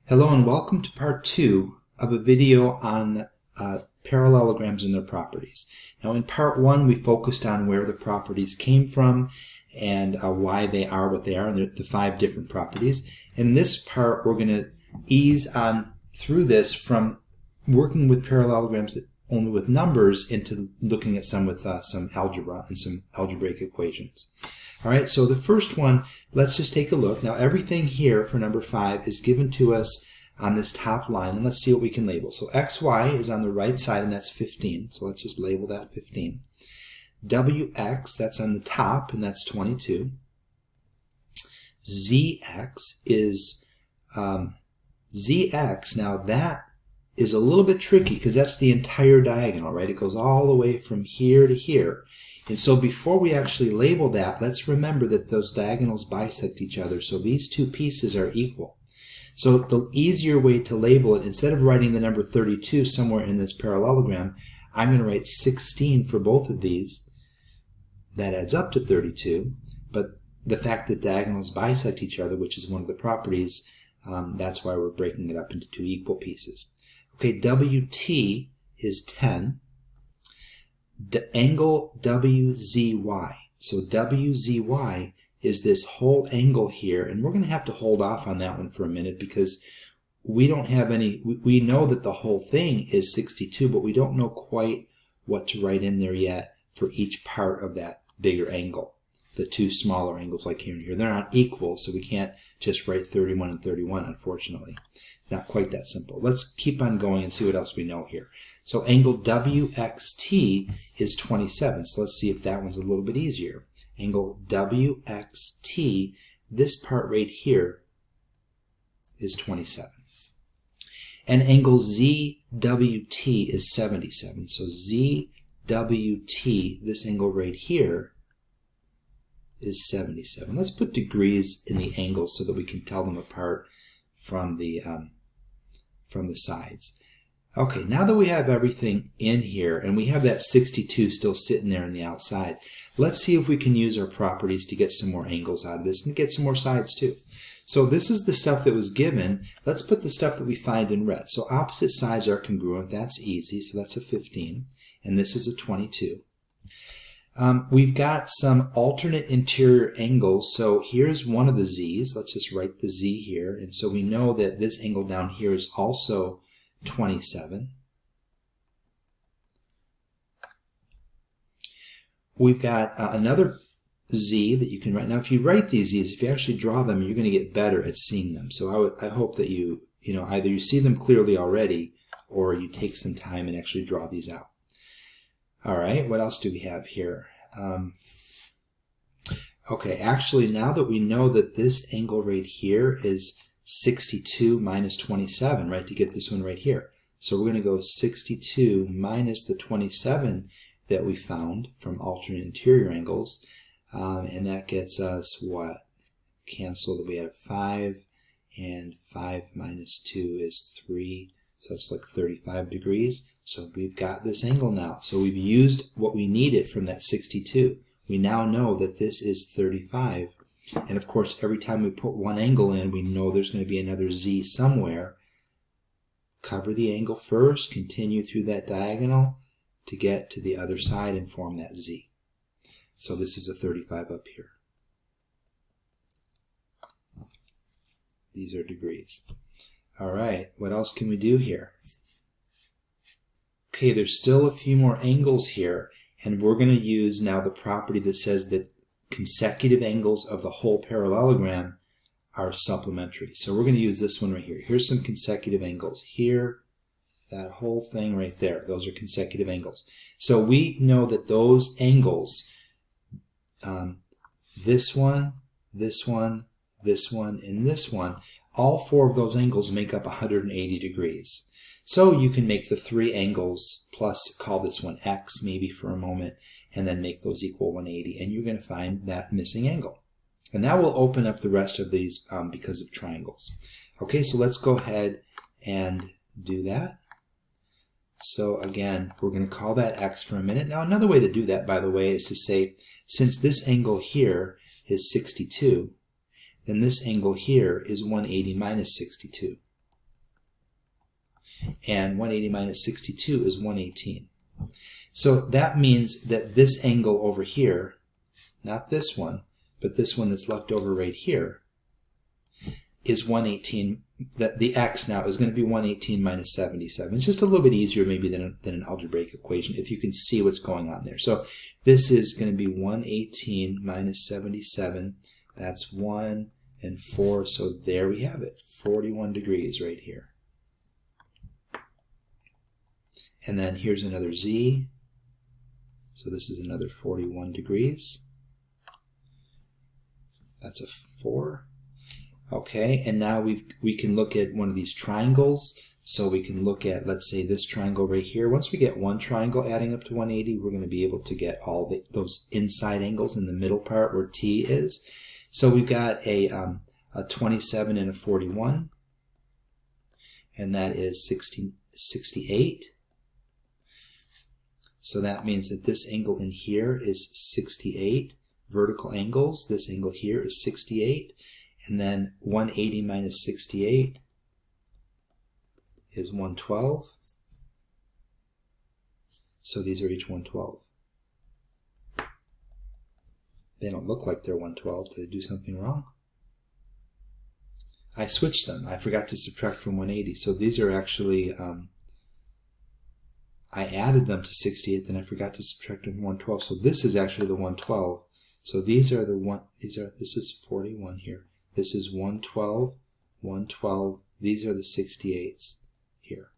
Hello and welcome to part 2 of a video on parallelograms and their properties. Now in part 1 we focused on where the properties came from and why they are what they are, and the 5 different properties. In this part we're going to ease on through this from working with parallelograms only with numbers into looking at some with some algebra and some algebraic equations. Alright, so the first one, let's just take a look. Now everything here for number 5 is given to us on this top line, and let's see what we can label. So xy is on the right side, and that's 15. So let's just label that 15. wx, that's on the top, and that's 22. zx is zx. Now that is a little bit tricky because that's the entire diagonal, right? It goes all the way from here to here. And so before we actually label that, let's remember that those diagonals bisect each other. So these two pieces are equal. So the easier way to label it, instead of writing the number 32 somewhere in this parallelogram, I'm going to write 16 for both of these. That adds up to 32. But the fact that diagonals bisect each other, which is one of the properties, that's why we're breaking it up into two equal pieces. Okay, WT is 10. The angle WZY. So WZY is this whole angle here, and we're going to have to hold off on that one for a minute because we don't have any, we know that the whole thing is 62, but we don't know quite what to write in there yet for each part of that bigger angle. The two smaller angles like here and here, they're not equal, so we can't just write 31 and 31, unfortunately. Not quite that simple. Let's keep on going and see what else we know here. So angle WXT is 27. So let's see if that one's a little bit easier. Angle WXT, this part right here, is 27. And angle ZWT is 77. So ZWT, this angle right here, is 77. Let's put degrees in the angles so that we can tell them apart from the sides. Okay, now that we have everything in here and we have that 62 still sitting there on the outside, let's see if we can use our properties to get some more angles out of this and get some more sides too. So this is the stuff that was given. Let's put the stuff that we find in red. So opposite sides are congruent. That's easy. So that's a 15. And this is a 22. We've got some alternate interior angles. So here's one of the z's. Let's just write the z here. And so we know that this angle down here is also 27. We've got another z that you can write. Now if you write these z's, if you actually draw them, you're going to get better at seeing them. So I hope that you either you see them clearly already or you take some time and actually draw these out. All right, what else do we have here? Okay, actually now that we know that this angle right here is 62 minus 27, right, to get this one right here. So we're going to go 62 minus the 27 that we found from alternate interior angles. And that gets us what? Cancel that we have 5, and 5 minus 2 is 3. So that's like 35 degrees. So we've got this angle now. So we've used what we needed from that 62. We now know that this is 35. And of course, every time we put one angle in, we know there's going to be another z somewhere. Cover the angle first, continue through that diagonal to get to the other side and form that z. So this is a 35 up here. These are degrees. All right, what else can we do here? Okay, there's still a few more angles here, and we're going to use now the property that says that consecutive angles of the whole parallelogram are supplementary. So we're going to use this one right here. Here's some consecutive angles. Here, that whole thing right there, those are consecutive angles. So we know that those angles, this one, this one, this one, and this one, all 4 of those angles make up 180 degrees. So you can make the 3 angles plus call this one x maybe for a moment and then make those equal 180, and you're going to find that missing angle. And that will open up the rest of these because of triangles. Okay, so let's go ahead and do that. So again, we're going to call that x for a minute. Now another way to do that, by the way, is to say since this angle here is 62, then this angle here is 180 minus 62. And 180 minus 62 is 118. So that means that this angle over here, not this one, but this one that's left over right here, is 118. That the x now is going to be 118 minus 77. It's just a little bit easier maybe than an algebraic equation if you can see what's going on there. So this is going to be 118 minus 77. That's 1 and 4. So there we have it, 41 degrees right here. And then here's another z. So this is another 41 degrees. That's a 4. Okay, and now we can look at one of these triangles. So we can look at, let's say, this triangle right here. Once we get one triangle adding up to 180, we're going to be able to get all those inside angles in the middle part where T is. So we've got a 27 and a 41, and that is 68. So that means that this angle in here is 68 vertical angles. This angle here is 68. And then 180 minus 68 is 112. So these are each 112. They don't look like they're 112. Did I do something wrong? I switched them. I forgot to subtract from 180. So these are actually, I added them to 68, then I forgot to subtract them from 112. So this is actually the 112. So these are the this is 41 here. This is 112, 112. These are the 68s here.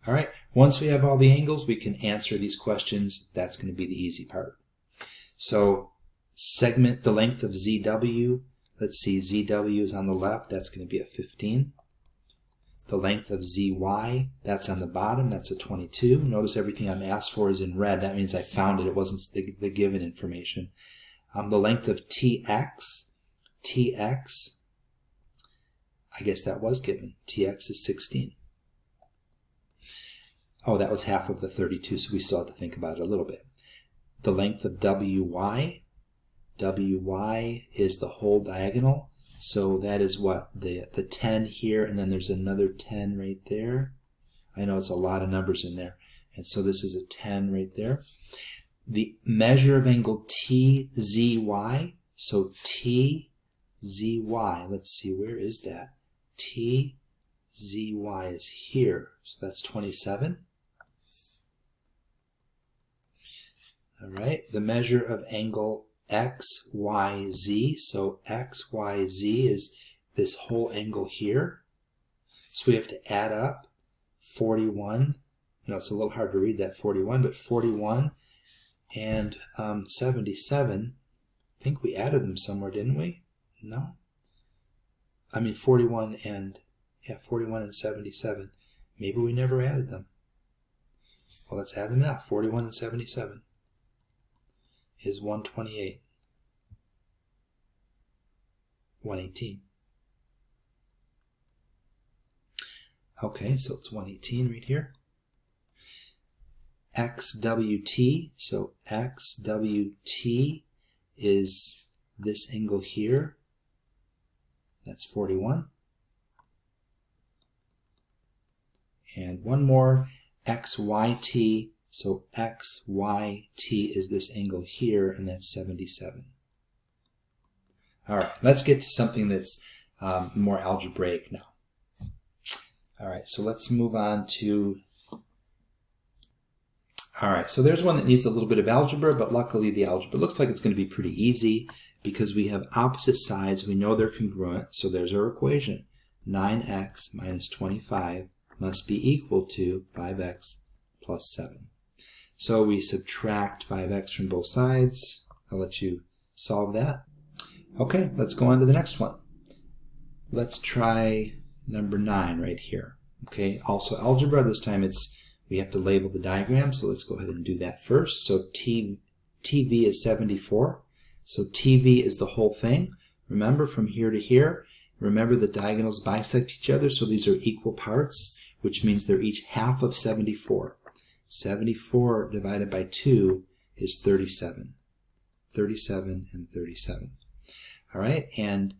All right, once we have all the angles, we can answer these questions. That's going to be the easy part. So segment the length of ZW. Let's see, ZW is on the left. That's going to be a 15. The length of ZY, that's on the bottom. That's a 22. Notice everything I'm asked for is in red. That means I found it. It wasn't the given information. The length of TX. TX, I guess that was given. TX is 16. Oh, that was half of the 32, so we still have to think about it a little bit. The length of WY. WY is the whole diagonal. So that is what? The 10 here, and then there's another 10 right there. I know it's a lot of numbers in there. And so this is a 10 right there. The measure of angle TZY. So TZY, let's see, where is that? TZY is here. So that's 27. All right, the measure of angle XYZ. So XYZ is this whole angle here. So we have to add up 41. You know, it's a little hard to read that 41, but 41 and 77. I think we added them somewhere, didn't we? No? I mean 41 and 77. Maybe we never added them. Well, let's add them now. 41 and 77 is 128. 118. Okay, so it's 118 right here. XWT, so XWT is this angle here. That's 41. And one more, XYT, so XYT is this angle here, and that's 77. All right, let's get to something that's more algebraic now. All right, so let's move on to... All right, so there's one that needs a little bit of algebra, but luckily the algebra looks like it's going to be pretty easy because we have opposite sides. We know they're congruent, so there's our equation. 9x minus 25 must be equal to 5x plus 7. So we subtract 5x from both sides. I'll let you solve that. Okay, let's go on to the next one. Let's try number 9 right here. Okay, also algebra. This time we have to label the diagram, so let's go ahead and do that first. So TV is 74. So TV is the whole thing. Remember, from here to here, remember the diagonals bisect each other, so these are equal parts, which means they're each half of 74. 74 divided by 2 is 37. 37 and 37. All right, and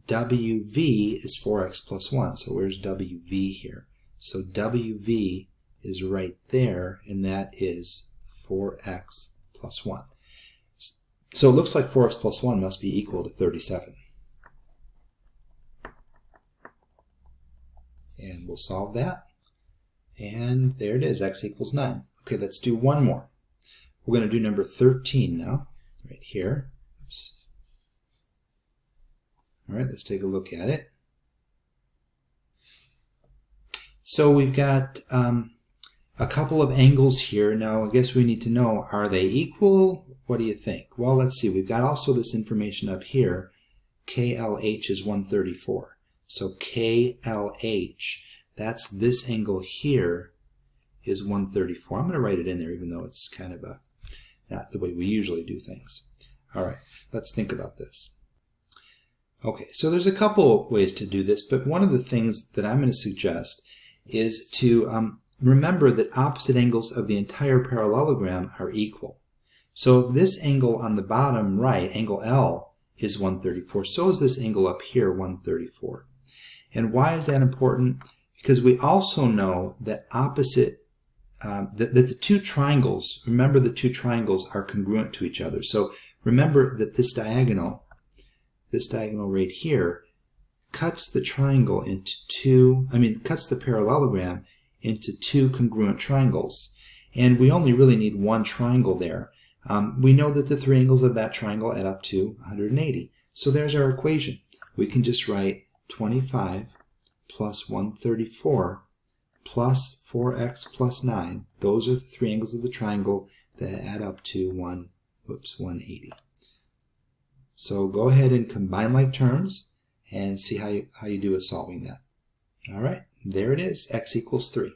WV is 4x plus 1. So where's WV here? So WV is right there, and that is 4x plus 1. So it looks like 4x plus 1 must be equal to 37. And we'll solve that. And there it is, x equals 9. Okay, let's do one more. We're going to do number 13 now, right here. Oops. All right, let's take a look at it. So we've got a couple of angles here. Now, I guess we need to know, are they equal? What do you think? Well, let's see. We've got also this information up here. KLH is 134. So KLH, that's this angle here, is 134. I'm going to write it in there, even though it's kind of not the way we usually do things. All right, let's think about this. Okay, so there's a couple ways to do this, but one of the things that I'm going to suggest is to remember that opposite angles of the entire parallelogram are equal. So this angle on the bottom right, angle L, is 134. So is this angle up here, 134. And why is that important? Because we also know that that the two triangles, remember the two triangles are congruent to each other. So remember that this diagonal right here, cuts the triangle into cuts the parallelogram into two congruent triangles. And we only really need one triangle there. We know that the three angles of that triangle add up to 180. So there's our equation. We can just write 25 plus 134 plus 4x plus 9. Those are the three angles of the triangle that add up to 180. So go ahead and combine like terms and see how you do with solving that. All right, there it is, x equals 3.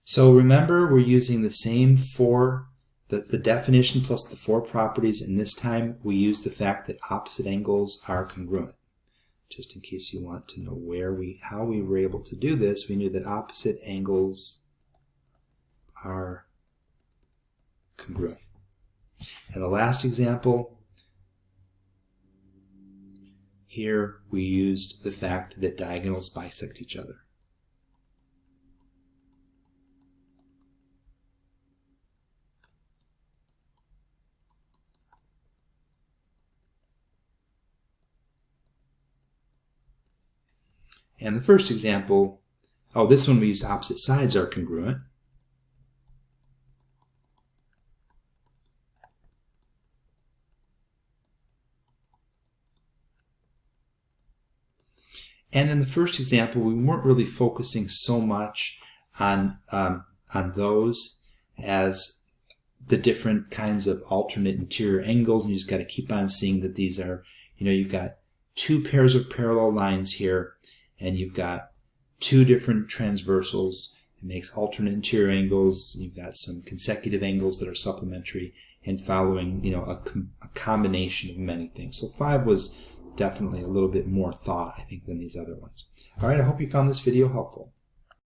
So remember, we're using the same the definition plus the 4 properties, and this time we use the fact that opposite angles are congruent. Just in case you want to know how we were able to do this, we knew that opposite angles are congruent. And the last example, here we used the fact that diagonals bisect each other. And the first example, this one we used opposite sides are congruent. And in the first example, we weren't really focusing so much on those as the different kinds of alternate interior angles, and you just got to keep on seeing that these are, you've got two pairs of parallel lines here, and you've got two different transversals. It makes alternate interior angles. You've got some consecutive angles that are supplementary, and following, a combination of many things. So 5 was definitely a little bit more thought, I think, than these other ones. All right, I hope you found this video helpful.